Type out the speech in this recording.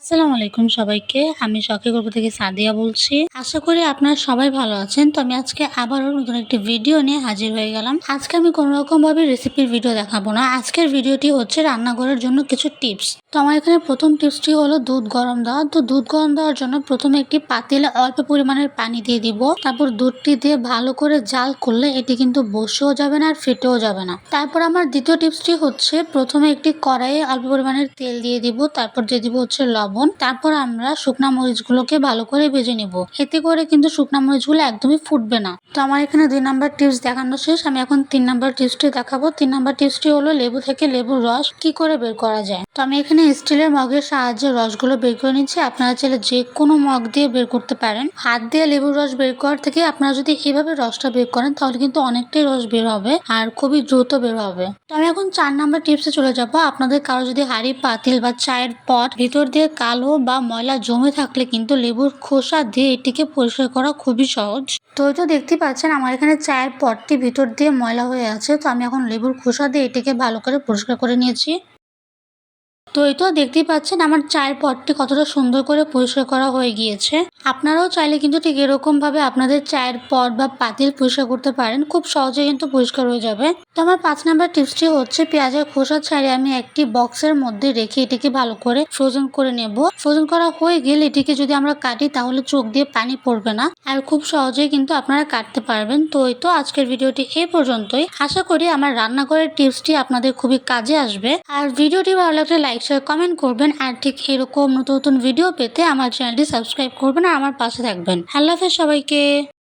আসসালামু আলাইকুম সবাইকে। আমি শখের গল্প থেকে সাদিয়া বলছি। আশা করি আপনারা সবাই ভালো আছেন। তো আমি আজকে আবারও নতুন একটি ভিডিও নিয়ে হাজির হয়ে গেলাম। আজকে আমি কোনো রকমভাবে রেসিপির ভিডিও দেখাবো না। আজকের ভিডিওটি হচ্ছে রান্নাঘরের জন্য কিছু টিপস। তো আমার এখানে প্রথম টিপসটি হলো দুধ গরম দেওয়া। তো দুধ গরম দেওয়ার জন্য প্রথমে একটি পাতিলে অল্প পরিমাণের পানি দিয়ে দিব। তারপর দুধটি দিয়ে ভালো করে জাল করলে এটি কিন্তু বসেও যাবে না আর ফেটেও যাবে না। তারপর আমার দ্বিতীয় টিপসটি হচ্ছে প্রথমে একটি কড়াইয়ে অল্প পরিমাণের তেল দিয়ে দিব। তারপর দিয়ে দিব হচ্ছে লবণ। তারপর আমরা শুকনা মরিচগুলোকে ভালো করে ভেজে নিব। এতে করে কিন্তু শুকনা মরিচগুলো একদমই ফুটবে না। তো আমার এখানে 2 নাম্বার টিপস দেখানো শেষ। আমি এখন 3 নাম্বার টিপসটি দেখাবো। 3 নাম্বার টিপসটি হলো লেবু থেকে লেবুর রস কি করে বের করা যায়। তো আমি এখানে স্টিলের মগের সাহায্যে রসগুলো বের করে নিচ্ছি। আপনারা চাইলে যে কোনো মগ দিয়ে বের করতে পারেন। হাত দিয়ে লেবুর রস বের করার থেকে আপনারা যদি এভাবে রসটা বের করেন তাহলে কিন্তু অনেকটাই রস বের হবে আর খুবই দ্রুত বের হবে। তো আমি এখন 4 নাম্বার টিপসে চলে যাব। আপনাদের কারো যদি হাঁড়ি পাতিল বা চায়ের পট ভিতর দিয়ে কালো বা ময়লা জমে থাকলে কিন্তু লেবুর খোসা দিয়ে এটিকে পরিষ্কার করা খুবই সহজ। তো এটা দেখতে পাচ্ছেন আমার এখানে চায়ের পটটি ভিতর দিয়ে ময়লা হয়ে আছে। তো আমি এখন লেবুর খোসা দিয়ে এটিকে ভালো করে পরিষ্কার করে নিয়েছি। তো এই তো দেখতেই পাচ্ছেন আমার চায়ের পটটি কতটা সুন্দর করে পরিষ্কার করা হয়ে গিয়েছে। আপনারাও চাইলে কিন্তু ঠিক এরকম ভাবে আপনাদের চায়ের পট বা পাতিল পরিষ্কার করতে পারেন। খুব সহজে কিন্তু পরিষ্কার হয়ে যাবে। তো আমার 5 নাম্বার টিপসটি হচ্ছে পেঁয়াজের খোসা ছাড়িয়ে আমি একটি বক্সের মধ্যে রেখে এটিকে ভালো করে ফ্রোজেন করে নেব। ফ্রোজেন করা হয়ে গেলে এটিকে যদি আমরা কাটি তাহলে চোখ দিয়ে পানি পড়বে না আর খুব সহজেই কিন্তু আপনারা কাটতে পারবেন। তো এই তো আজকের ভিডিওটি এই পর্যন্তই। আশা করি আমার রান্নাঘরের টিপসটি আপনাদের খুবই কাজে আসবে। আর ভিডিওটি ভালো লাগলে লাইক শেয়ার কমেন্ট করবেন আর ঠিক এরকম নতুন নতুন ভিডিও পেতে আমার চ্যানেলটি সাবস্ক্রাইব করবেন আর আমার পাশে থাকবেন। আল্লাহ হাফেজ সবাইকে।